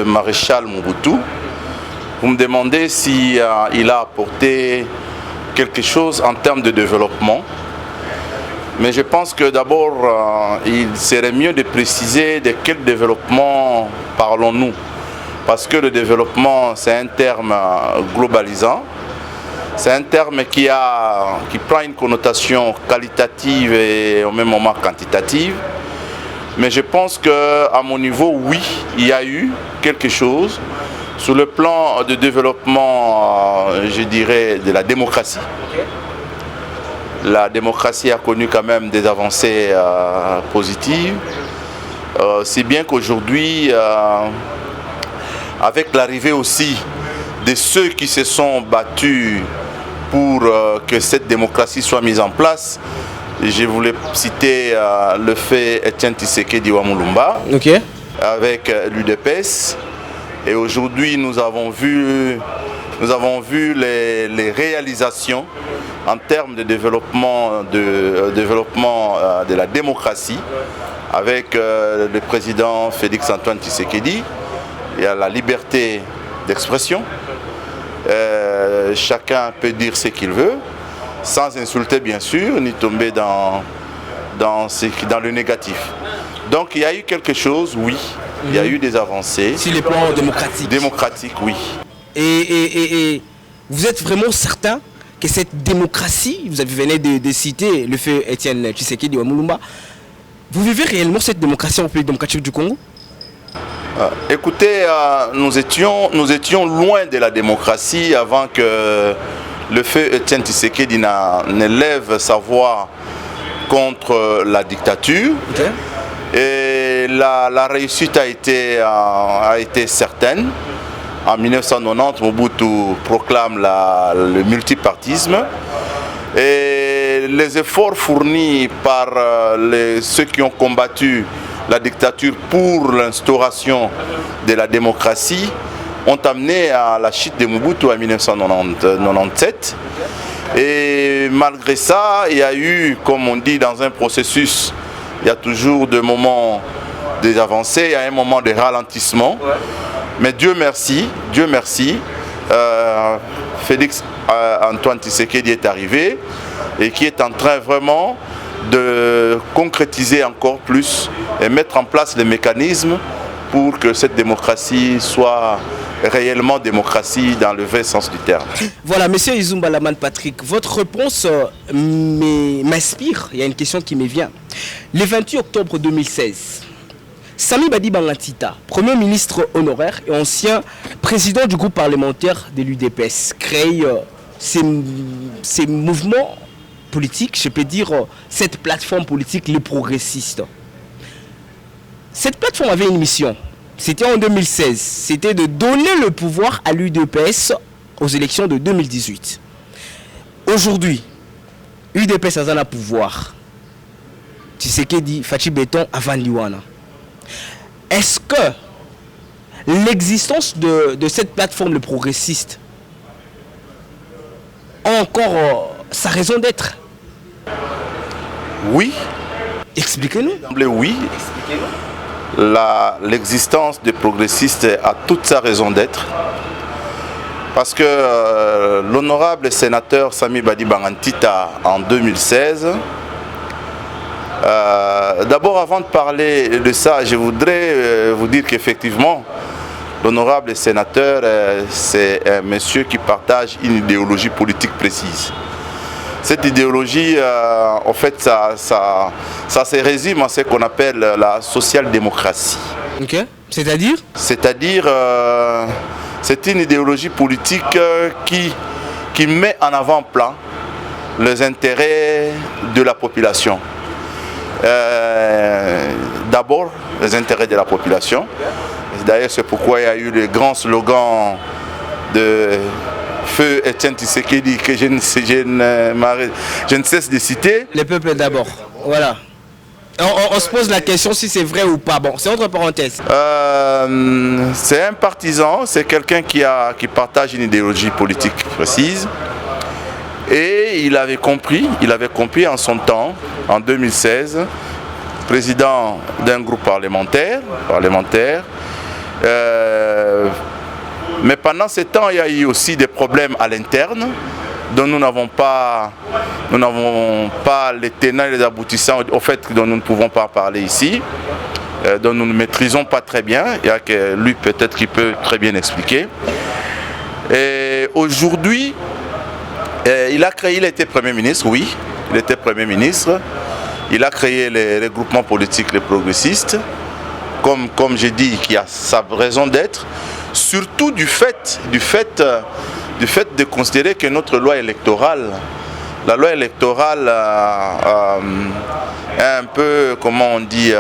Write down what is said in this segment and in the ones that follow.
le maréchal Mobutu. Vous me demandez si il a apporté quelque chose en termes de développement. Mais je pense que d'abord, il serait mieux de préciser de quel développement parlons-nous. Parce que le développement, c'est un terme globalisant. C'est un terme qui prend une connotation qualitative et au même moment quantitative. Mais je pense qu'à mon niveau, oui, il y a eu quelque chose sur le plan de développement, je dirais, de la démocratie. La démocratie a connu quand même des avancées positives. Si bien qu'aujourd'hui, avec l'arrivée aussi de ceux qui se sont battus pour que cette démocratie soit mise en place, je voulais citer le fait Etienne Tshisekedi wa Mulumba, avec l'UDPS. Et aujourd'hui, nous avons vu les réalisations en termes de développement de la démocratie avec le président Félix Antoine Tshisekedi. Il y a la liberté d'expression. Chacun peut dire ce qu'il veut, sans insulter bien sûr, ni tomber dans le négatif. Donc il y a eu quelque chose, oui. Il y a eu des avancées. Sur les plans démocratiques. Démocratiques, oui. Et vous êtes vraiment certain que cette démocratie, vous venez de citer le feu Etienne Tshisekedi wa Mulumba, vous vivez réellement cette démocratie en République démocratique du Congo? Écoutez, nous étions loin de la démocratie avant que le feu Etienne Tshisekedi ne lève sa voix contre la dictature. Okay. Et la réussite a été certaine. En 1990, Mobutu proclame le multipartisme. Et les efforts fournis par ceux qui ont combattu la dictature pour l'instauration de la démocratie ont amené à la chute de Mobutu en 1997. Et malgré ça, il y a eu, comme on dit, dans un processus, il y a toujours des moments des avancées, il y a un moment de ralentissement. Mais Dieu merci, Félix Antoine Tshisekedi est arrivé et qui est en train vraiment de concrétiser encore plus et mettre en place les mécanismes pour que cette démocratie soit réellement démocratie dans le vrai sens du terme. Voilà, monsieur Izumba Laman Patrick, votre réponse m'inspire. Il y a une question qui me vient. Le 28 octobre 2016, Sami Badi Bangantita, Premier ministre honoraire et ancien président du groupe parlementaire de l'UDPS, crée ces mouvements politiques, je peux dire cette plateforme politique, les progressistes. Cette plateforme avait une mission. C'était en 2016. C'était de donner le pouvoir à l'UDPS aux élections de 2018. Aujourd'hui, l'UDPS a un pouvoir. Tshisekedi, Fachi Béton, avant Liwana. Est-ce que l'existence de cette plateforme, le progressiste, a encore sa raison d'être? Oui. Expliquez-nous. Oui. L'existence des progressistes a toute sa raison d'être. Parce que l'honorable sénateur Sami Badi Bangantita, en 2016, d'abord avant de parler de ça, je voudrais vous dire qu'effectivement, l'honorable sénateur, c'est un monsieur qui partage une idéologie politique précise. Cette idéologie, en fait, ça se résume à ce qu'on appelle la social-démocratie. Ok. C'est-à-dire? C'est-à-dire, c'est une idéologie politique qui met en avant-plan les intérêts de la population. D'abord, les intérêts de la population. D'ailleurs, c'est pourquoi il y a eu le grand slogan de Feu Etienne Tshisekedi que je ne cesse de citer. Le peuple d'abord. Voilà. On se pose la question si c'est vrai ou pas. Bon, c'est entre parenthèses. C'est un partisan, c'est quelqu'un qui partage une idéologie politique précise. Et il avait compris en son temps, en 2016, président d'un groupe parlementaire, Mais pendant ce temps, il y a eu aussi des problèmes à l'interne dont nous n'avons pas les tenants et les aboutissants, au fait, dont nous ne pouvons pas parler ici, dont nous ne maîtrisons pas très bien. Il y a que lui peut-être qui peut très bien expliquer. Et aujourd'hui, il était Premier ministre, oui, il était Premier ministre. Il a créé les regroupements politiques, les progressistes, comme j'ai dit, qui a sa raison d'être, surtout du fait de considérer que notre loi électorale, la loi électorale est un peu, comment on dit,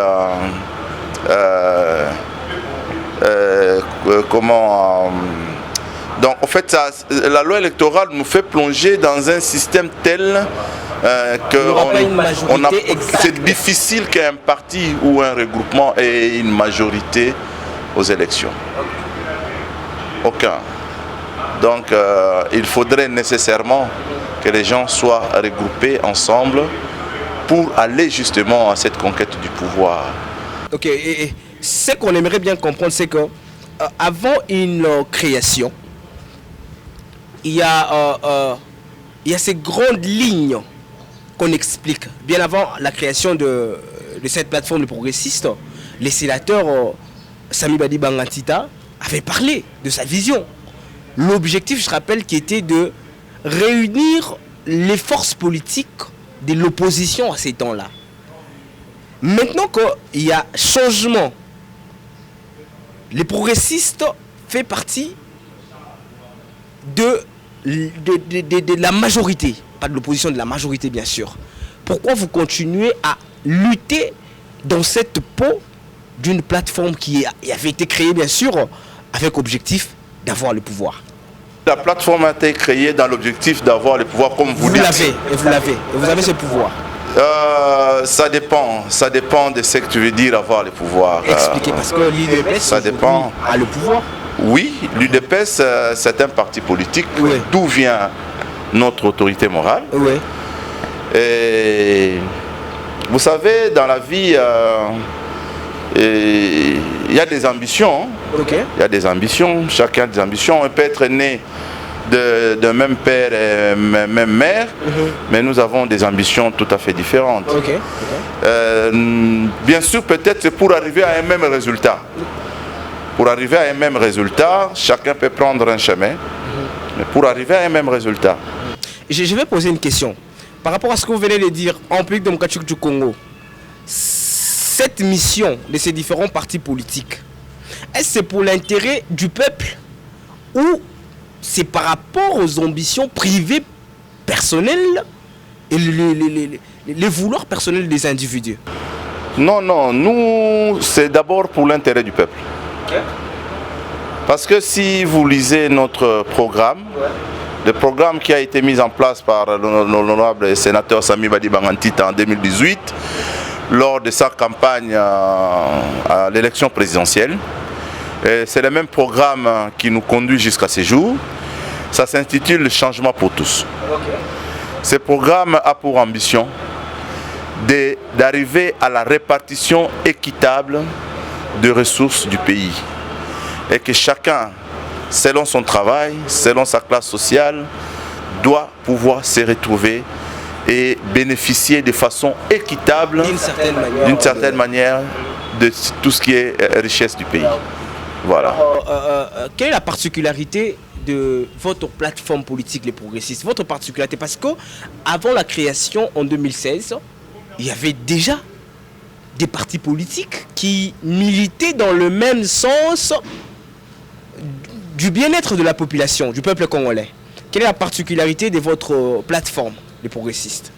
donc en fait, la loi électorale nous fait plonger dans un système tel que c'est difficile qu'un parti ou un regroupement ait une majorité aux élections. Aucun. Donc il faudrait nécessairement que les gens soient regroupés ensemble pour aller justement à cette conquête du pouvoir. Ok, et ce qu'on aimerait bien comprendre, c'est que avant une création, il y a ces grandes lignes qu'on explique. Bien avant la création de cette plateforme de progressistes, les sénateurs Sami Badi Bangantita avait parlé de sa vision. L'objectif, je rappelle, qui était de réunir les forces politiques de l'opposition à ces temps-là. Maintenant qu'il y a changement, les progressistes font partie de la majorité, pas de l'opposition, de la majorité bien sûr. Pourquoi vous continuez à lutter dans cette peau d'une plateforme qui avait été créée bien sûr avec objectif d'avoir le pouvoir? La plateforme a été créée dans l'objectif d'avoir le pouvoir, comme vous dites. Vous avez ce pouvoir. Ça dépend de ce que tu veux dire avoir le pouvoir. Expliquez, parce que l'UDPS ça dépend. A le pouvoir. Oui, l'UDPS c'est un parti politique, oui. D'où vient notre autorité morale. Oui. Et vous savez, dans la vie, il y a des ambitions. Okay. Il y a des ambitions, chacun a des ambitions. On peut être né d'un même père et même mère, mais nous avons des ambitions tout à fait différentes. Okay. Bien sûr, peut-être c'est pour arriver à un même résultat. Pour arriver à un même résultat, chacun peut prendre un chemin, mais pour arriver à un même résultat. Je vais poser une question. Par rapport à ce que vous venez de dire en République démocratique du Congo, cette mission de ces différents partis politiques, est-ce que c'est pour l'intérêt du peuple ou c'est par rapport aux ambitions privées personnelles et les vouloirs personnels des individus? Non, nous, c'est d'abord pour l'intérêt du peuple. Okay. Parce que si vous lisez notre programme, le programme qui a été mis en place par l'honorable sénateur Sami Badi Bangantita en 2018, lors de sa campagne à l'élection présidentielle, c'est le même programme qui nous conduit jusqu'à ce jour. Ça s'intitule « Le changement pour tous ». Okay. Ce programme a pour ambition d'arriver à la répartition équitable des ressources du pays. Et que chacun, selon son travail, selon sa classe sociale, doit pouvoir se retrouver et bénéficier de façon équitable, d'une certaine manière, de tout ce qui est richesse du pays. Voilà. Quelle est la particularité de votre plateforme politique, les progressistes? Votre particularité, parce que avant la création en 2016, il y avait déjà des partis politiques qui militaient dans le même sens du bien-être de la population, du peuple congolais. Quelle est la particularité de votre plateforme, les progressistes?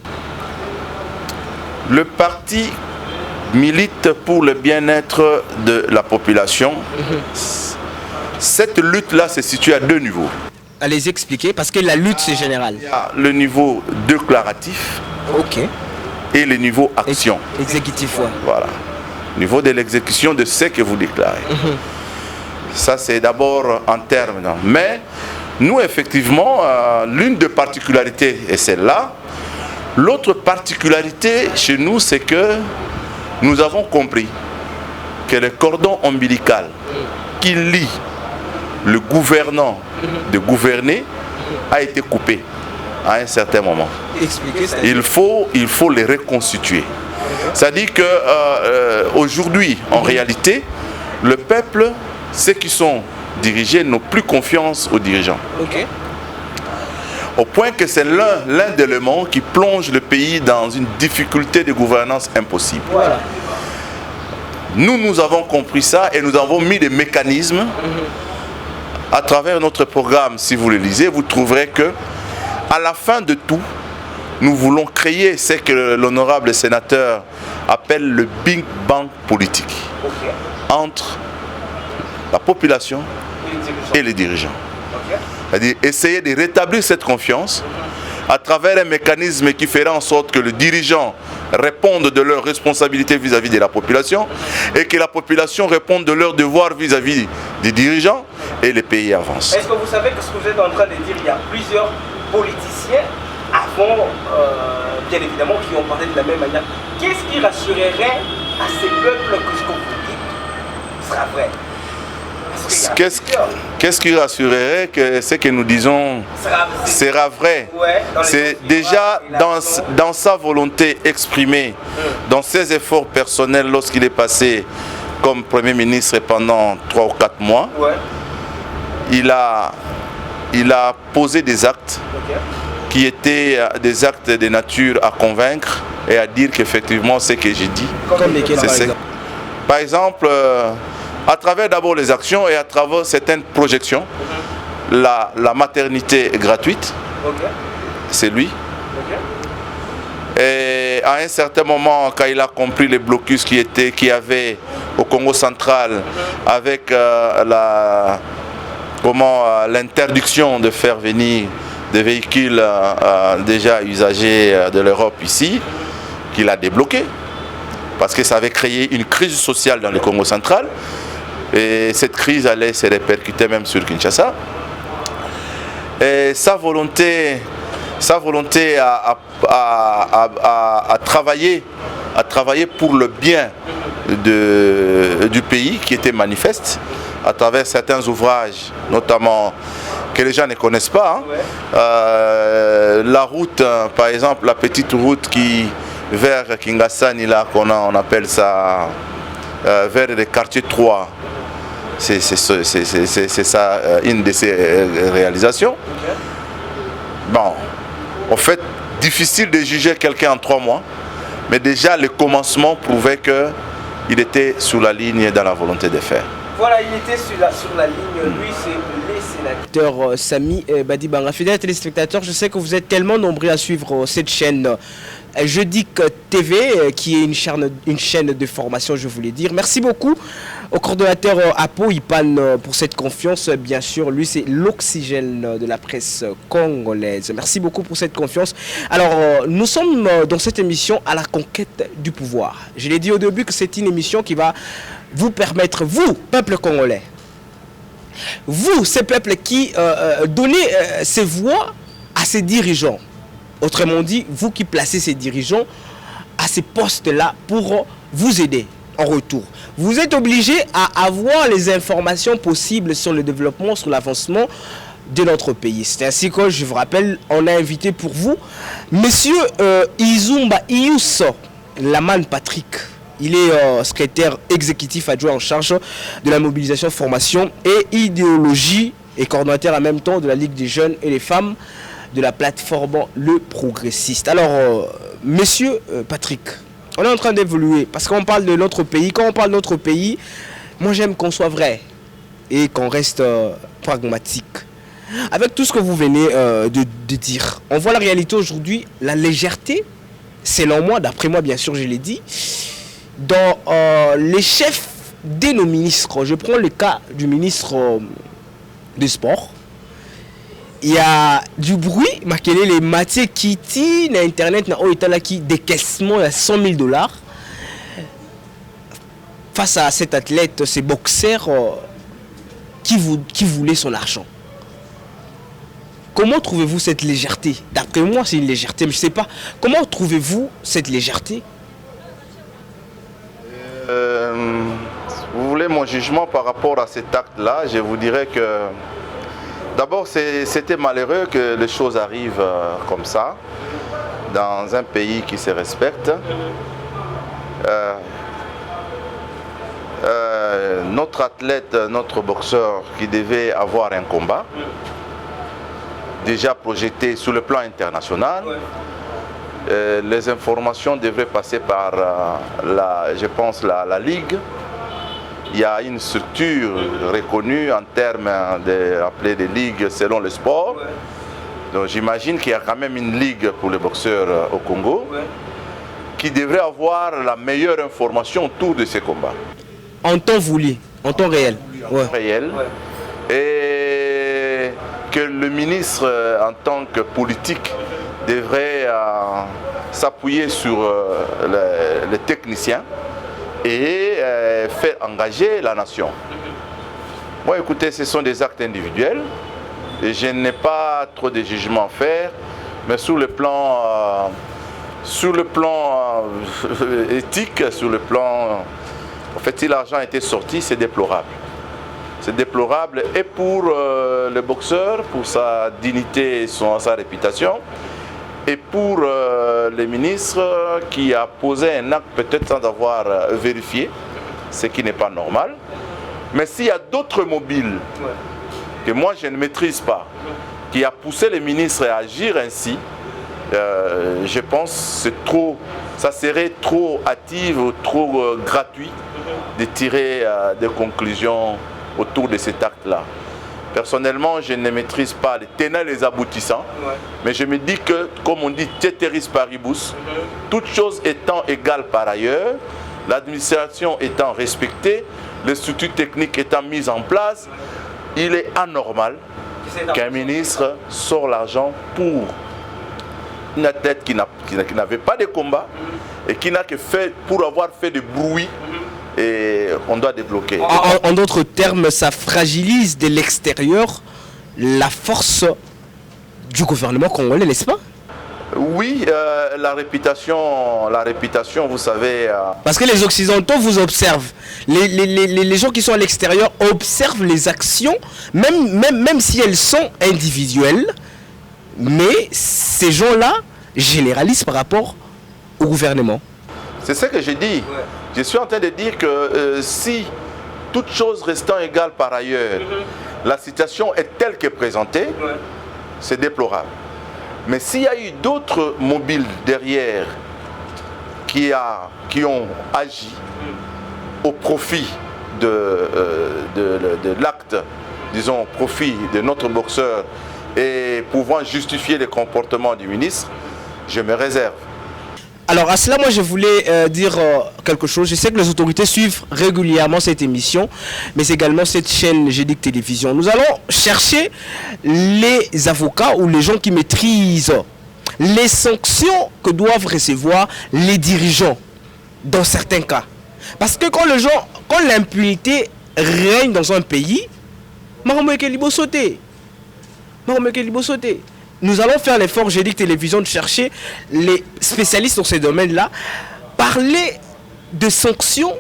Le parti milite pour le bien-être de la population. Cette lutte-là se situe à deux niveaux. Allez expliquer, parce que la lutte c'est général. Il y a le niveau déclaratif. Ok. Et le niveau action. Exécutif, ouais. Voilà. Niveau de l'exécution de ce que vous déclarez. Ça, c'est d'abord en termes. Mais nous, effectivement, l'une des particularités est celle-là. L'autre particularité chez nous, c'est que nous avons compris que le cordon ombilical qui lie le gouvernant de gouverner a été coupé à un certain moment. Expliquez ça. Il faut les reconstituer. C'est-à-dire qu'aujourd'hui, en réalité, le peuple, ceux qui sont dirigés, n'ont plus confiance aux dirigeants. Ok. Au point que c'est l'un des éléments qui plonge le pays dans une difficulté de gouvernance impossible. Voilà. Nous avons compris ça et nous avons mis des mécanismes. À travers notre programme, si vous le lisez, vous trouverez que à la fin de tout, nous voulons créer ce que l'honorable sénateur appelle le Big Bang politique entre la population et les dirigeants. C'est-à-dire essayer de rétablir cette confiance à travers un mécanisme qui fera en sorte que les dirigeants répondent de leurs responsabilités vis-à-vis de la population et que la population réponde de leurs devoirs vis-à-vis des dirigeants et les pays avancent. Est-ce que vous savez que ce que vous êtes en train de dire, il y a plusieurs politiciens avant, bien évidemment, qui ont parlé de la même manière. Qu'est-ce qui rassurerait à ces peuples que ce que vous dites sera vrai? Qu'est-ce qui rassurerait que ce que nous disons sera vrai? C'est déjà dans sa volonté exprimée, dans ses efforts personnels lorsqu'il est passé comme Premier ministre pendant 3 ou 4 mois. Il a posé des actes qui étaient des actes de nature à convaincre et à dire qu'effectivement ce que j'ai dit, c'est par exemple, à travers d'abord les actions et à travers certaines projections, la maternité est gratuite, c'est lui. Et à un certain moment, quand il a compris les blocus qu'il y avait au Congo central, avec l'interdiction de faire venir des véhicules déjà usagés de l'Europe ici, qu'il a débloqué, parce que ça avait créé une crise sociale dans le Congo central. Et cette crise allait se répercuter même sur Kinshasa. Et sa volonté à travailler pour le bien du pays qui était manifeste à travers certains ouvrages, notamment que les gens ne connaissent pas. La route, par exemple, la petite route qui vers Kingasani, là, on appelle ça vers le quartier 3. C'est ça, une de ses réalisations. Bon, en fait, difficile de juger quelqu'un en 3 mois, mais déjà le commencement prouvait qu'il était sur la ligne dans la volonté de faire. Voilà, il était sur la ligne, lui c'est les sénateurs. Samy Badibanga, fidèles téléspectateurs, je sais que vous êtes tellement nombreux à suivre cette chaîne Jeudi TV, qui est une chaîne de formation, je voulais dire. Merci beaucoup au coordonnateur Apo Ipan pour cette confiance. Bien sûr, lui, c'est l'oxygène de la presse congolaise. Merci beaucoup pour cette confiance. Alors, nous sommes dans cette émission à la conquête du pouvoir. Je l'ai dit au début que c'est une émission qui va vous permettre, vous, peuple congolais, vous, ces peuples qui donnez ces voix à ces dirigeants. Autrement dit, vous qui placez ces dirigeants à ces postes-là pour vous aider en retour. Vous êtes obligé à avoir les informations possibles sur le développement, sur l'avancement de notre pays. C'est ainsi que, je vous rappelle, on a invité pour vous Monsieur Izumba Ius Laman Patrick. Il est secrétaire exécutif adjoint en charge de la mobilisation, formation et idéologie et coordonnateur en même temps de la Ligue des jeunes et des femmes de la plateforme Le Progressiste. Alors, monsieur Patrick, on est en train d'évoluer parce qu'on parle de notre pays. Quand on parle de notre pays, moi j'aime qu'on soit vrai et qu'on reste pragmatique. Avec tout ce que vous venez de dire, on voit la réalité aujourd'hui, la légèreté, selon moi, d'après moi bien sûr je l'ai dit, dans les chefs de nos ministres. Je prends le cas du ministre du sport. Il y a du bruit, les matières qui tirent Internet, qui décaissement à $100 000 face à cet athlète, ces boxeurs qui voulaient son argent. Comment trouvez-vous cette légèreté? D'après moi, c'est une légèreté, mais je ne sais pas. Comment trouvez-vous cette légèreté? Vous voulez mon mon jugement par rapport à cet acte-là, je vous dirais que d'abord c'était malheureux que les choses arrivent comme ça dans un pays qui se respecte. Notre athlète, notre boxeur qui devait avoir un combat déjà projeté sur le plan international, les informations devraient passer par je pense la Ligue. Il y a une structure reconnue en termes d'appeler des ligues selon le sport. Donc j'imagine qu'il y a quand même une ligue pour les boxeurs au Congo qui devrait avoir la meilleure information autour de ces combats. En temps voulu, en temps réel. Réel. Et que le ministre, en tant que politique, devrait s'appuyer sur les techniciens et faire engager la nation. Bon, écoutez, ce sont des actes individuels et je n'ai pas trop de jugements à faire, mais sur le plan éthique, sur le plan... En fait, si l'argent a été sorti, c'est déplorable. C'est déplorable et pour le boxeur, pour sa dignité et sa réputation, et pour le ministre qui a posé un acte peut-être sans avoir vérifié, ce qui n'est pas normal. Mais s'il y a d'autres mobiles que moi je ne maîtrise pas, qui a poussé les ministres à agir ainsi, je pense que ça serait trop hâtif ou trop gratuit de tirer des conclusions autour de cet acte-là. Personnellement, je ne maîtrise pas les tenants et les aboutissants, mais je me dis que, comme on dit, ceteris paribus, toutes choses étant égales par ailleurs, l'administration étant respectée, les structures techniques étant mises en place, il est anormal qu'un ministre sorte l'argent pour une athlète qui n'avait pas de combat et qui n'a que fait pour avoir fait du bruit. Et on doit débloquer. En d'autres termes, ça fragilise de l'extérieur la force du gouvernement congolais, n'est-ce pas? Oui, la réputation, vous savez... Parce que les Occidentaux vous observent. Les gens qui sont à l'extérieur observent les actions, même si elles sont individuelles. Mais ces gens-là généralisent par rapport au gouvernement. C'est ce que j'ai dit. Je suis en train de dire que si, toutes choses restant égales par ailleurs, la situation est telle qu'elle est présentée, c'est déplorable. Mais s'il y a eu d'autres mobiles derrière qui ont agi au profit de l'acte, disons au profit de notre boxeur et pouvant justifier les comportements du ministre, je me réserve. Alors à cela, moi je voulais dire quelque chose. Je sais que les autorités suivent régulièrement cette émission, mais également cette chaîne GDIC Télévision. Nous allons chercher les avocats ou les gens qui maîtrisent les sanctions que doivent recevoir les dirigeants dans certains cas. Parce que quand l'impunité règne dans un pays, nous allons faire l'effort, j'ai dit télévision, de chercher les spécialistes dans ces domaines-là, parler de sanctions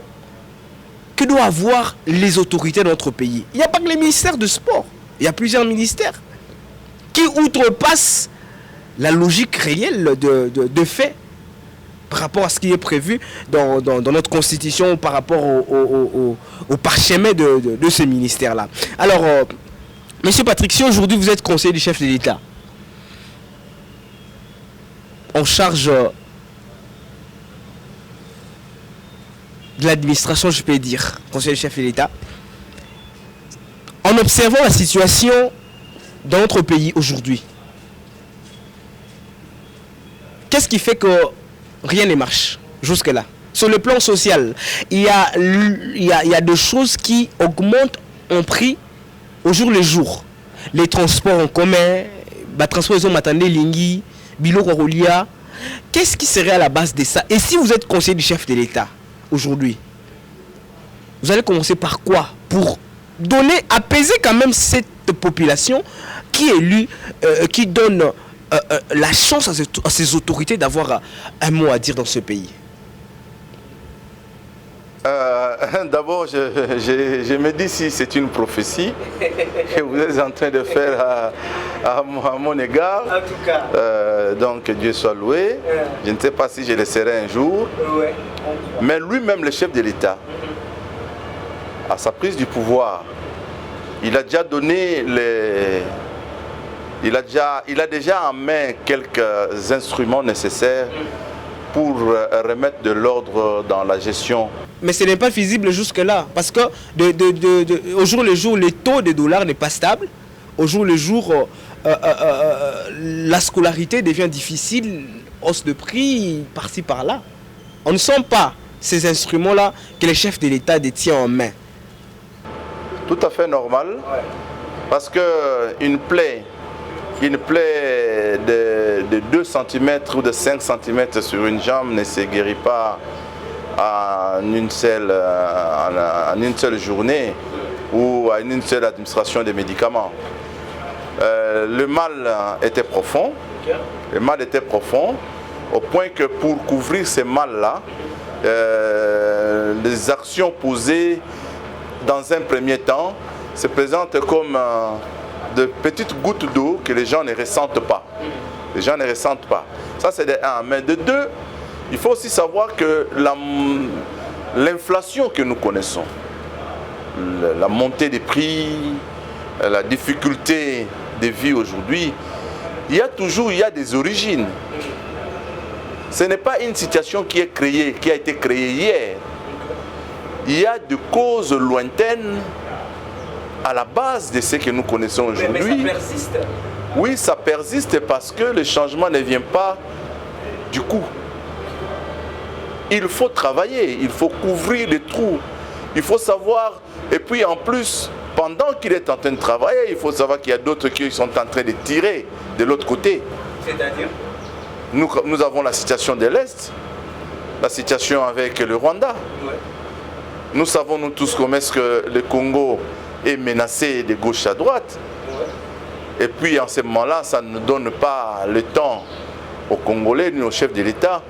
que doivent avoir les autorités de notre pays. Il n'y a pas que les ministères de sport, il y a plusieurs ministères qui outrepassent la logique réelle de fait par rapport à ce qui est prévu dans notre constitution, par rapport au parchemin de ces ministères-là. Alors, Monsieur Patrick, si aujourd'hui vous êtes conseiller du chef de l'État, en charge de l'administration, je peux dire, conseiller du chef de l'État, en observant la situation dans notre pays aujourd'hui, qu'est-ce qui fait que rien ne marche jusque-là? Sur le plan social, il y a des choses qui augmentent en prix au jour le jour. Les transports en commun, les transports ils ont m'attendé Lingui, Biloko Rolia. Qu'est-ce qui serait à la base de ça? Et si vous êtes conseiller du chef de l'État aujourd'hui, vous allez commencer par quoi pour apaiser quand même cette population qui est élue, qui donne la chance à ces autorités d'avoir un mot à dire dans ce pays? D'abord, je me dis si c'est une prophétie que vous êtes en train de faire à mon égard. En tout cas. Donc, Dieu soit loué. Je ne sais pas si je le serai un jour. Mais lui-même, le chef de l'État, à sa prise du pouvoir, il a déjà donné il a déjà en main quelques instruments nécessaires pour remettre de l'ordre dans la gestion. Mais ce n'est pas visible jusque-là, parce que au jour le jour, le taux de dollar n'est pas stable. Au jour le jour, la scolarité devient difficile, hausse de prix, par-ci, par-là. On ne sent pas ces instruments-là que le chef de l'État détient en main. Tout à fait normal, parce qu'une plaie de 2 cm ou de 5 cm sur une jambe ne se guérit pas en une seule journée ou à une seule administration des médicaments. Le mal était profond. Le mal était profond au point que pour couvrir ce mal-là, les actions posées dans un premier temps se présentent comme de petites gouttes d'eau que les gens ne ressentent pas. Les gens ne ressentent pas. Ça, c'est de 1. Mais de 2, il faut aussi savoir que l'inflation que nous connaissons, la montée des prix, la difficulté de vie aujourd'hui, il y a des origines. Ce n'est pas une situation qui a été créée hier. Il y a des causes lointaines à la base de ce que nous connaissons aujourd'hui. Mais ça persiste. Oui, ça persiste parce que le changement ne vient pas du coup. Il faut travailler, il faut couvrir les trous, il faut savoir, et puis en plus, pendant qu'il est en train de travailler, il faut savoir qu'il y a d'autres qui sont en train de tirer de l'autre côté. C'est-à-dire ? Nous avons la situation de l'Est, la situation avec le Rwanda. Ouais. Nous savons nous tous comment est-ce que le Congo est menacé de gauche à droite. Et puis en ce moment-là, ça ne donne pas le temps aux Congolais ni aux chefs de l'État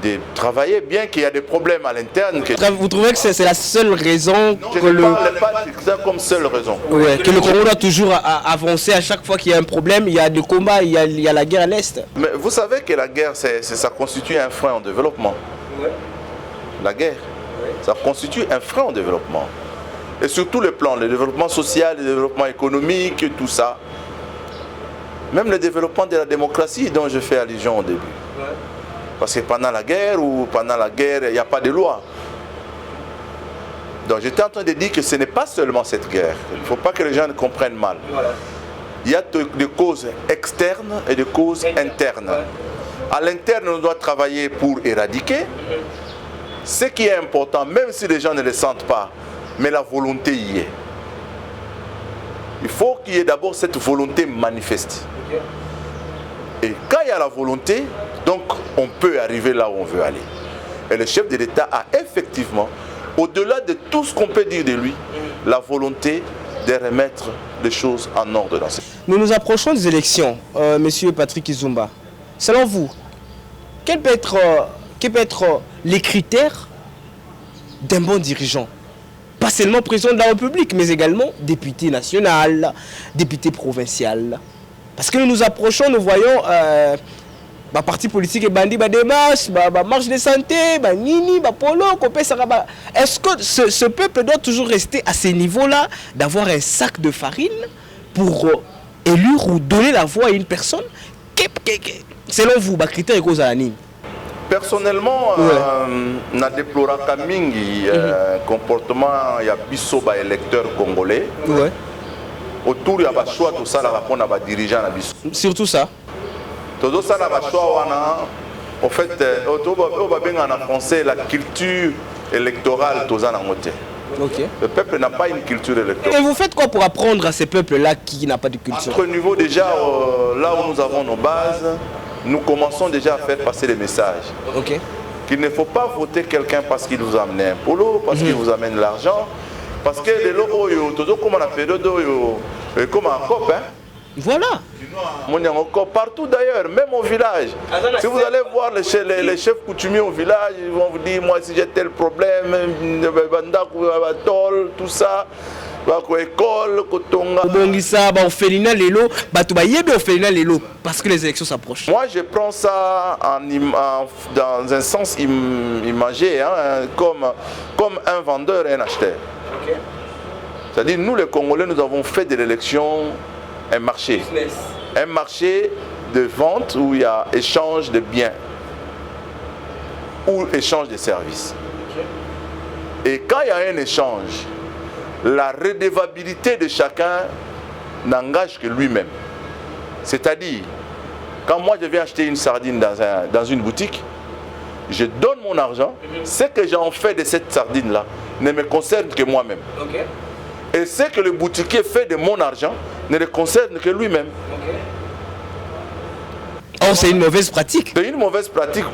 de travailler, bien qu'il y a des problèmes à l'interne. Vous trouvez que c'est la seule raison Je ne parle pas de ça comme seule raison. Ouais, que le Congo doit toujours avancer à chaque fois qu'il y a un problème, il y a des combats, il y a la guerre à l'Est. Mais vous savez que la guerre, ça constitue un frein au développement. Ouais. La guerre, ça constitue un frein au développement. Et sur tous les plans, le développement social, le développement économique, tout ça. Même le développement de la démocratie dont je fais allusion au début. Ouais. Parce que pendant la guerre, il n'y a pas de loi. Donc j'étais en train de dire que ce n'est pas seulement cette guerre. Il ne faut pas que les gens ne comprennent mal. Voilà. Il y a des causes externes et des causes internes. À l'interne, on doit travailler pour éradiquer. Ce qui est important, même si les gens ne le sentent pas, mais la volonté y est. Il faut qu'il y ait d'abord cette volonté manifeste. Et quand il y a la volonté, donc on peut arriver là où on veut aller. Et le chef de l'État a effectivement, au-delà de tout ce qu'on peut dire de lui, la volonté de remettre les choses en ordre dans ce pays. Nous nous approchons des élections, Monsieur Patrick Izumba. Selon vous, quels peuvent être les critères d'un bon dirigeant? Pas seulement président de la République, mais également député national, député provincial. Parce que nous nous approchons, nous voyons parti politique et bandit, démarche, marche de santé, nini, polo, est-ce que ce peuple doit toujours rester à ce niveau-là, d'avoir un sac de farine pour élire ou donner la voix à une personne? Selon vous, critère et cause à la ligne? Personnellement, na déploré mingi comportement ya biso ba électeurs congolais. Ouais. Autour ya ba choix tout ça la répondre ba dirigeants na biso. Surtout ça. Tout ça la ba choix wana en fait on va bien en français la culture électorale tout ça na moté. OK. Le peuple n'a pas une culture électorale. Et vous faites quoi pour apprendre à ces peuples-là qui n'ont pas de culture? À notre niveau déjà là où nous avons nos bases, nous commençons déjà à faire passer les messages. Ok. Qu'il ne faut pas voter quelqu'un parce qu'il vous amène un polo, parce qu'il vous amène l'argent, parce que les locaux, comme on a fait comme un copain, Voilà. Encore partout d'ailleurs, même au village. Si vous allez voir les chefs coutumiers au village, ils vont vous dire, moi si j'ai tel problème, tout ça, école, parce que les élections s'approchent. Moi je prends ça dans un sens imagé, hein, comme un vendeur et un acheteur. Okay. C'est-à-dire nous les Congolais, nous avons fait de l'élection un marché. Business. Un marché de vente où il y a échange de biens ou échange de services. Okay. Et quand il y a un échange, la redevabilité de chacun n'engage que lui-même. C'est-à-dire, quand moi je viens acheter une sardine dans une boutique, je donne mon argent, ce que j'en fais de cette sardine-là ne me concerne que moi-même. Okay. Et ce que le boutiquier fait de mon argent ne le concerne que lui-même. Okay. Oh, c'est une mauvaise pratique. C'est une mauvaise pratique.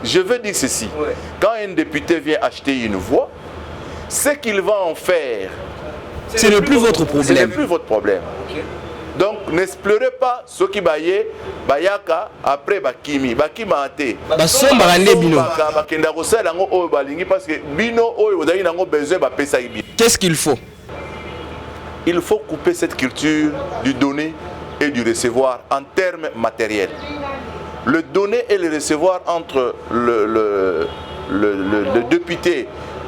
Je veux dire ceci. Ouais. Quand un député vient acheter une voix, ce qu'il va en faire, ce n'est plus votre problème. Ce n'est plus votre problème. Okay. Donc n'explorez pas ce qui baillait, bayaka après bakimi, bakima ate. Basomba rande bino. Bakenda kosala ngo oyo balingi parce que bino oyo ozali nango besoin ba pesa ibi. Qu'est-ce qu'il faut? Il faut couper cette culture du donner et du recevoir en termes matériels. Le donner et le recevoir entre le député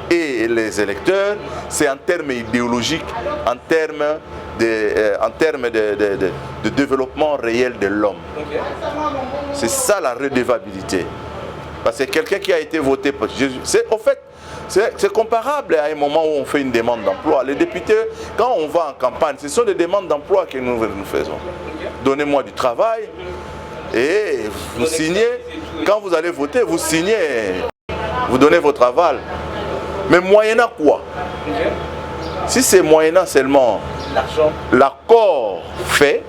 et les électeurs, c'est en termes idéologiques, en termes de développement réel de l'homme. Okay. C'est ça la redevabilité. Parce que quelqu'un qui a été voté par Jésus, c'est comparable à un moment où on fait une demande d'emploi. Les députés, quand on va en campagne, ce sont des demandes d'emploi que nous faisons. Okay. Donnez-moi du travail et vous signez. Quand vous allez voter, vous signez, vous donnez votre aval. Mais moyennant quoi? Okay. Si c'est moyennant seulement l'accord fait,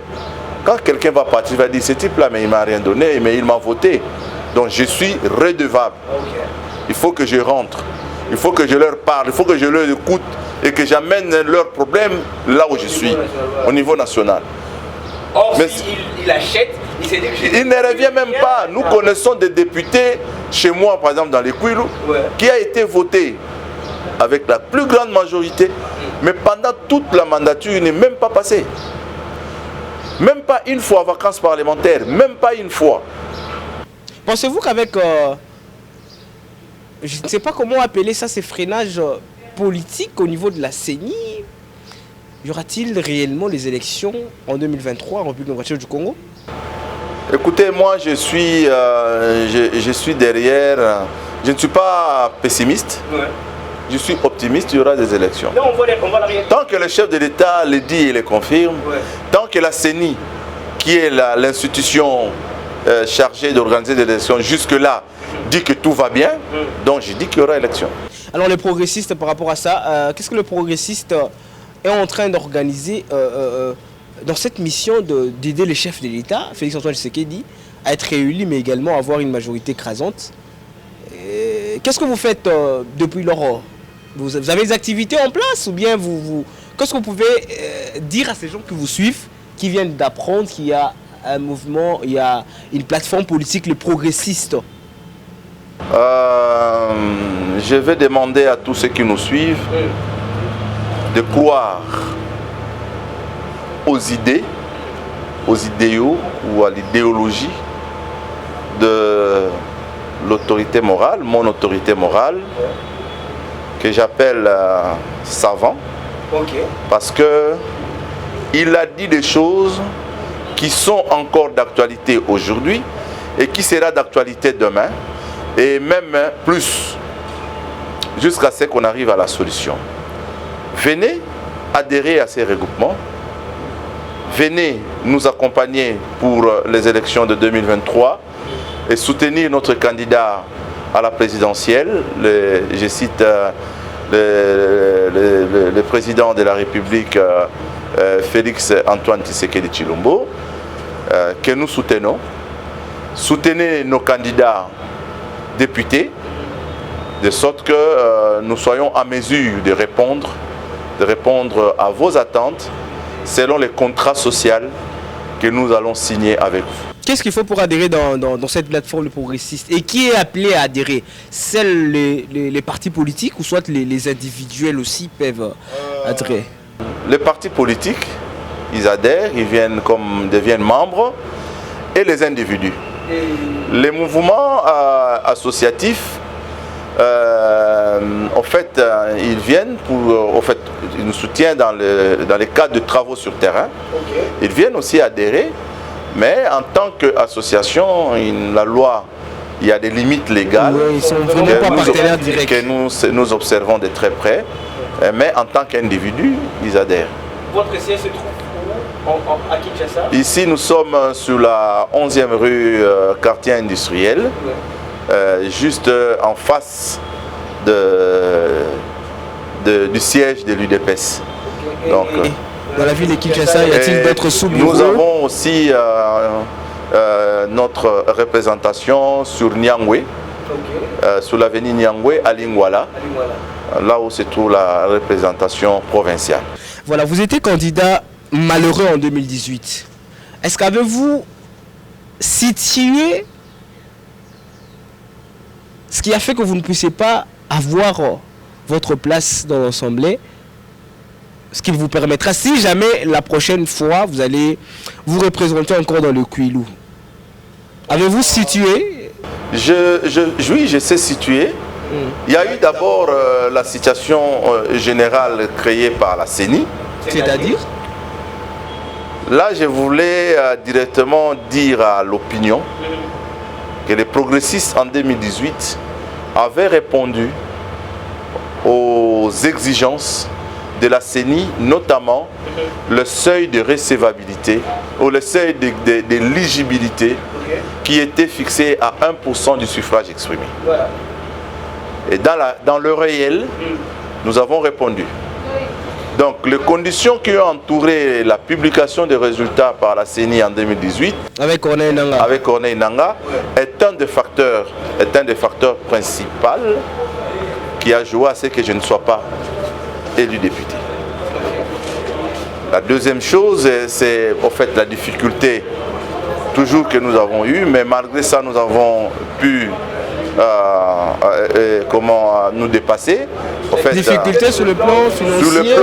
quand quelqu'un va partir, il va dire ce type-là, mais il ne m'a rien donné, mais il m'a voté. Donc je suis redevable. Okay. Il faut que je rentre, il faut que je leur parle, il faut que je leur écoute et que j'amène leurs problèmes là où je suis, au niveau national. Or, s'il achète, il ne revient même pas. Nous connaissons des députés, chez moi par exemple dans les Kouilou, qui a été voté avec la plus grande majorité, mais pendant toute la mandature, il n'est même pas passé. Même pas une fois vacances parlementaires, même pas une fois. Pensez-vous qu'avec, je ne sais pas comment appeler ça, ces freinages politiques au niveau de la CENI, y aura-t-il réellement des élections en 2023 en République démocratique du Congo? Écoutez, moi je suis derrière, je ne suis pas pessimiste. Ouais. Je suis optimiste, il y aura des élections. Non, tant que le chef de l'État le dit et le confirme, ouais. Tant que la CENI, qui est l'institution chargée d'organiser des élections, jusque-là, dit que tout va bien, donc je dis qu'il y aura élection. Alors les progressistes, par rapport à ça, qu'est-ce que le progressiste est en train d'organiser dans cette mission d'aider le chef de l'État, Félix-Antoine Tshisekedi, à être réélu, mais également à avoir une majorité écrasante? Qu'est-ce que vous faites depuis lors? Vous avez des activités en place ou bien qu'est-ce que vous pouvez dire à ces gens qui vous suivent, qui viennent d'apprendre qu'il y a un mouvement, il y a une plateforme politique, les progressistes? Je vais demander à tous ceux qui nous suivent de croire aux idées, aux idéaux ou à l'idéologie de l'autorité morale, mon autorité morale, que j'appelle savant, parce que il a dit des choses qui sont encore d'actualité aujourd'hui et qui sera d'actualité demain, et même plus, jusqu'à ce qu'on arrive à la solution. Venez adhérer à ces regroupements, venez nous accompagner pour les élections de 2023 et soutenir notre candidat à la présidentielle, je cite le président de la République, Félix-Antoine Tshisekedi Tshilombo, que nous soutenons. Soutenez nos candidats députés, de sorte que nous soyons en mesure de répondre à vos attentes selon les contrats sociaux que nous allons signer avec vous. Qu'est-ce qu'il faut pour adhérer dans cette plateforme progressiste? Et qui est appelé à adhérer? Seuls les partis politiques ou soit les individuels aussi peuvent adhérer? Les partis politiques, ils adhèrent, ils deviennent membres, et les individus. Les mouvements associatifs, en fait, ils viennent ils nous soutiennent dans les cadres de travaux sur terrain. Okay. Ils viennent aussi adhérer, mais en tant qu'association, la loi, il y a des limites légales que nous observons de très près, mais en tant qu'individu, ils adhèrent. Votre siège se trouve à Kinshasa? Ici, nous sommes sur la 11e rue, quartier industriel, juste en face du siège de l'UDPS. Donc, dans la ville de Kinshasa, y a-t-il d'autres sous-bureaux? Nous avons aussi notre représentation sur Nyangwe, sur l'avenue Nyangwe à Lingwala, là où se trouve la représentation provinciale. Voilà, vous étiez candidat malheureux en 2018. Est-ce qu'avez-vous situé ce qui a fait que vous ne puissiez pas avoir votre place dans l'Assemblée, ce qui vous permettra, si jamais la prochaine fois vous allez vous représenter encore dans le Kwilu? Avez-vous situé? Oui, je sais situer. Il y a eu d'abord la situation générale créée par la CENI. C'est-à-dire? Là, je voulais directement dire à l'opinion que les progressistes en 2018 avaient répondu aux exigences de la CENI, notamment le seuil de recevabilité ou le seuil d'éligibilité qui était fixé à 1% du suffrage exprimé. Voilà. Et dans le réel, nous avons répondu. Donc, les conditions qui ont entouré la publication des résultats par la CENI en 2018, avec Corneille Nangaa, est un des facteurs principaux qui a joué à ce que je ne sois pas élu député. La deuxième chose, c'est en fait la difficulté toujours que nous avons eue, mais malgré ça, nous avons pu nous dépasser. En fait, difficulté sur le plan financier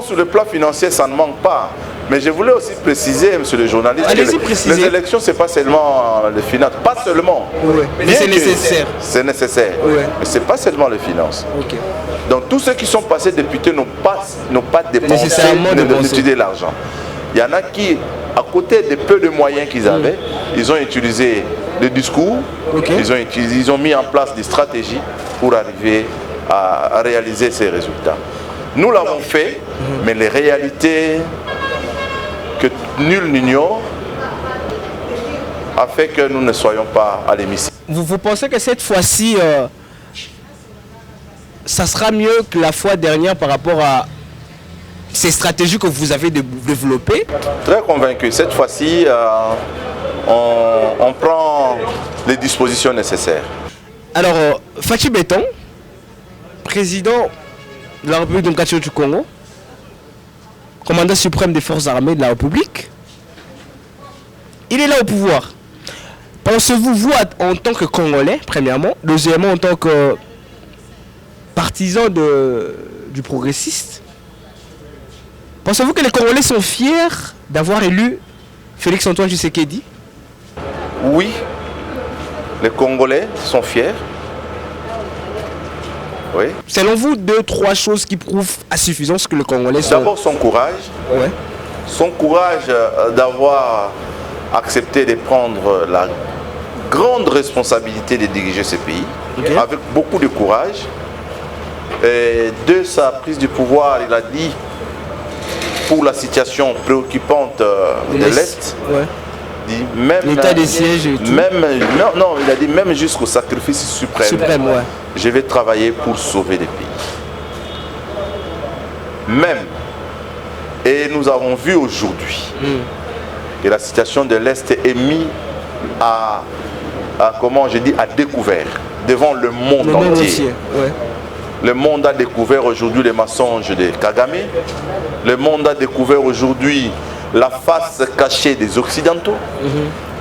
sur le plan financier, ça ne manque pas. Mais je voulais aussi préciser, monsieur le journaliste, que les élections, ce n'est pas seulement les finances. Pas seulement. Oui. Mais c'est nécessaire. C'est nécessaire. Oui. Mais ce n'est pas seulement les finances. Okay. Donc tous ceux qui sont passés députés n'ont pas dépensé d'utiliser l'argent. Il y en a qui, à côté des peu de moyens qu'ils avaient, ils ont utilisé des discours, ils ont mis en place des stratégies pour arriver à réaliser ces résultats. Nous l'avons fait, mais les réalités que nul n'ignore a fait que nous ne soyons pas à l'hémicycle. Vous pensez que cette fois-ci, ça sera mieux que la fois dernière par rapport à ces stratégies que vous avez développées? Très convaincu. Cette fois-ci, on prend les dispositions nécessaires. Alors, Fatou Béton, président de la République démocratique du Congo, commandant suprême des forces armées de la République, il est là au pouvoir. Pensez-vous, vous, en tant que Congolais, premièrement, deuxièmement, en tant que partisan du progressiste, pensez-vous que les Congolais sont fiers d'avoir élu Félix-Antoine Tshisekedi? Oui, les Congolais sont fiers. Oui. Selon vous, 2-3 choses qui prouvent à suffisance que le Congolais sont... D'abord son courage. Ouais. Son courage d'avoir accepté de prendre la grande responsabilité de diriger ce pays, avec beaucoup de courage. Et de sa prise du pouvoir, il a dit, pour la situation préoccupante de l'Est, l'état des sièges et tout. Non, il a dit même jusqu'au sacrifice suprême, je vais travailler pour sauver les pays. Même. Et nous avons vu aujourd'hui que la situation de l'Est est mise à découvert devant le monde entier. Le monde a découvert aujourd'hui les mensonges de Kagame. Le monde a découvert aujourd'hui la face cachée des Occidentaux.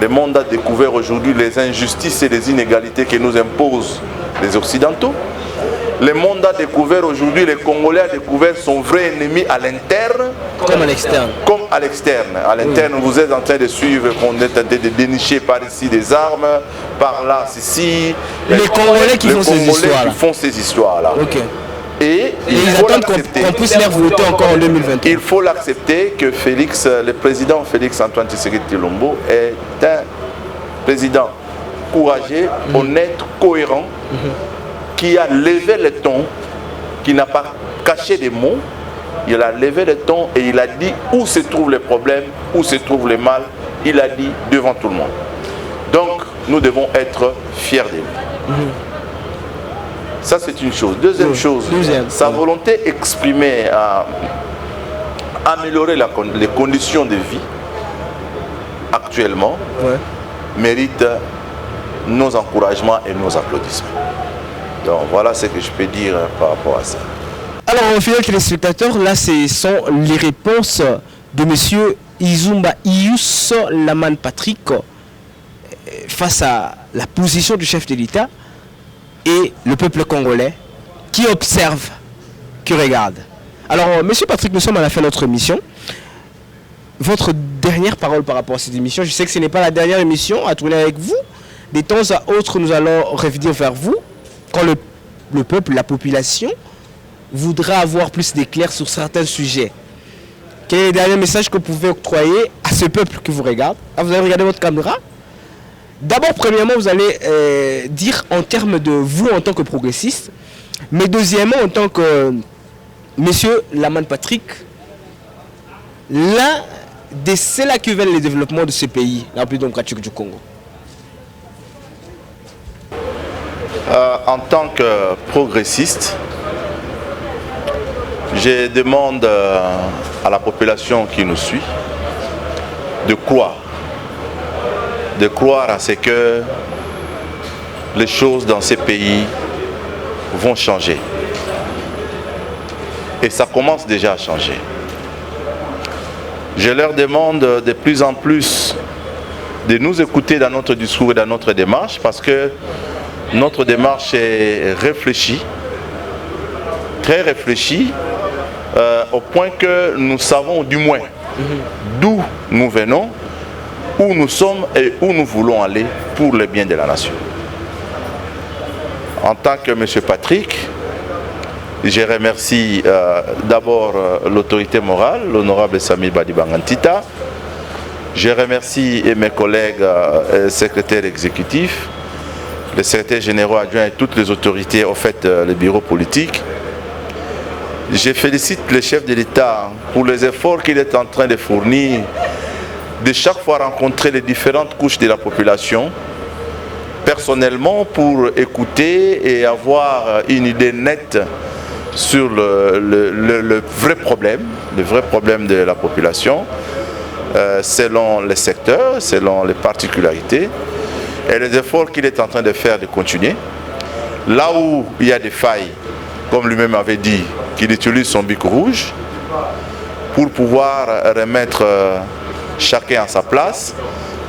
Le monde a découvert aujourd'hui les injustices et les inégalités que nous imposent les Occidentaux. Le monde a découvert aujourd'hui, les Congolais a découvert son vrai ennemi à l'interne. Comme à l'externe. Comme à l'externe. À l'interne, vous êtes en train de suivre qu'on est en train de dénicher par ici des armes, par là, ceci. Les Congolais qui font ces histoires-là. Qui font ces histoires-là. Ok. Et ils attendent qu'on puisse les voter encore en 2021. Il faut l'accepter que le président Félix Antoine Tshisekedi Tshilombo est un président courageux, honnête, cohérent, qui a levé le ton, qui n'a pas caché des mots. Il a levé le ton et il a dit où se trouvent les problèmes, où se trouve le mal. Il a dit devant tout le monde. Donc, nous devons être fiers de lui. Ça, c'est une chose. Deuxième chose, sa volonté exprimée à améliorer les conditions de vie actuellement mérite nos encouragements et nos applaudissements. Donc, voilà ce que je peux dire par rapport à ça. Alors, fidèles téléspectateurs, là, ce sont les réponses de M. Izumba Ius Laman Patrick face à la position du chef de l'État et le peuple congolais qui observe, qui regarde. Alors, monsieur Patrick, nous sommes à la fin de notre émission. Votre dernière parole par rapport à cette émission, je sais que ce n'est pas la dernière émission à tourner avec vous. De temps à autre, nous allons revenir vers vous quand le peuple, la population, voudra avoir plus d'éclairs sur certains sujets. Quel est le dernier message que vous pouvez octroyer à ce peuple qui vous regarde? Vous allez regarder votre caméra. D'abord, premièrement, vous allez dire en termes de vous en tant que progressiste, mais deuxièmement, en tant que monsieur Laman Patrick, c'est là que veulent le développement de ce pays, la République démocratique du Congo. En tant que progressiste, je demande à la population qui nous suit de croire à ce que les choses dans ces pays vont changer. Et ça commence déjà à changer. Je leur demande de plus en plus de nous écouter dans notre discours et dans notre démarche, parce que notre démarche est réfléchie, très réfléchie, au point que nous savons du moins d'où nous venons, où nous sommes et où nous voulons aller pour le bien de la nation. En tant que M. Patrick, je remercie d'abord l'autorité morale, l'honorable Sami Badibanga Ntita. Je remercie mes collègues secrétaires exécutifs, les secrétaires généraux adjoints et toutes les autorités, au fait, le bureau politique. Je félicite le chef de l'État pour les efforts qu'il est en train de fournir, de chaque fois rencontrer les différentes couches de la population, personnellement pour écouter et avoir une idée nette sur le vrai problème de la population, selon les secteurs, selon les particularités, et les efforts qu'il est en train de faire de continuer. Là où il y a des failles, comme lui-même avait dit, qu'il utilise son bic rouge pour pouvoir remettre chacun à sa place,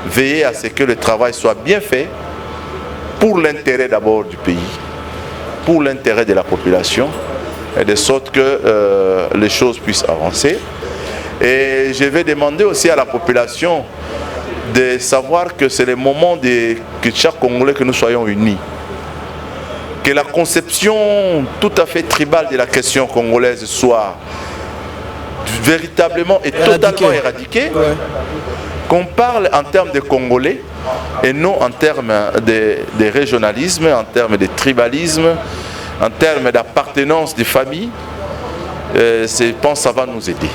veiller à ce que le travail soit bien fait pour l'intérêt d'abord du pays, pour l'intérêt de la population, et de sorte que les choses puissent avancer. Et je vais demander aussi à la population de savoir que c'est le moment que chaque Congolais, que nous soyons unis. Que la conception tout à fait tribale de la question congolaise soit véritablement et totalement éradiquée. Ouais. Qu'on parle en termes de Congolais et non en termes de régionalisme, en termes de tribalisme, en termes d'appartenance des familles. Je pense que ça va nous aider.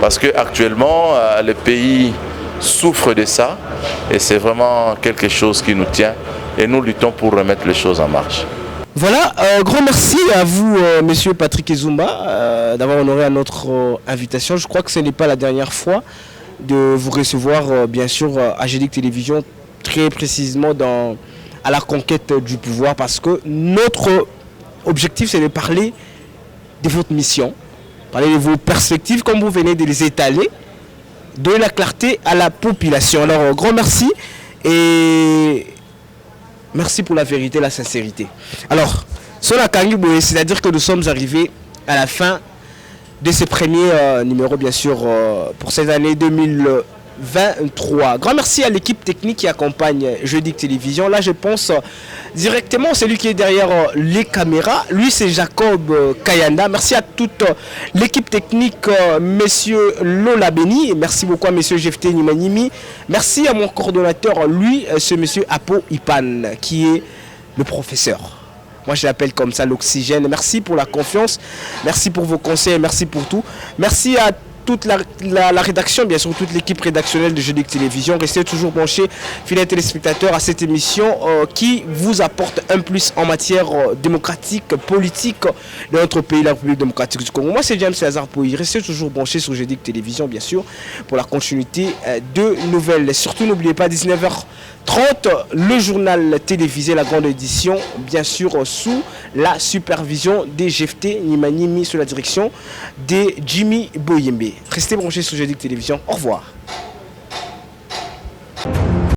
Parce qu'actuellement, le pays souffre de ça et c'est vraiment quelque chose qui nous tient et nous luttons pour remettre les choses en marche. Voilà, grand merci à vous, monsieur Patrick Izumba, d'avoir honoré à notre invitation. Je crois que ce n'est pas la dernière fois de vous recevoir, bien sûr, à GDIC Télévision, très précisément à la conquête du pouvoir, parce que notre objectif, c'est de parler de votre mission, parler de vos perspectives, comme vous venez de les étaler, donner la clarté à la population. Alors, grand merci et merci pour la vérité, la sincérité. Alors, sur la Kangiboé, c'est-à-dire que nous sommes arrivés à la fin de ce premier numéro, bien sûr, pour cette année 2023. Grand merci à l'équipe technique qui accompagne Jeudi Télévision. Là, je pense directement celui qui est derrière les caméras. Lui, c'est Jacob Kayanda. Merci à toute l'équipe technique, messieurs Lola Beni. Merci beaucoup à monsieur Jefté Nimanimi. Merci à mon coordonnateur, lui, ce monsieur Apo Ipan, qui est le professeur. Moi, je l'appelle comme ça l'oxygène. Merci pour la confiance. Merci pour vos conseils. Merci pour tout. Merci à toute la rédaction, bien sûr, toute l'équipe rédactionnelle de Jeudi Télévision. Restez toujours branchés, fidèles téléspectateurs, à cette émission qui vous apporte un plus en matière démocratique, politique de notre pays, la République démocratique du Congo. Moi, c'est James César Pouy. Restez toujours branchés sur Jeudi Télévision, bien sûr, pour la continuité de nouvelles. Surtout, n'oubliez pas, 19h30, le journal télévisé, la grande édition, bien sûr, sous la supervision des GFT Nimanimi, sous la direction de Jimmy Boyembe. Restez branchés sur Jeudi Télévision. Au revoir.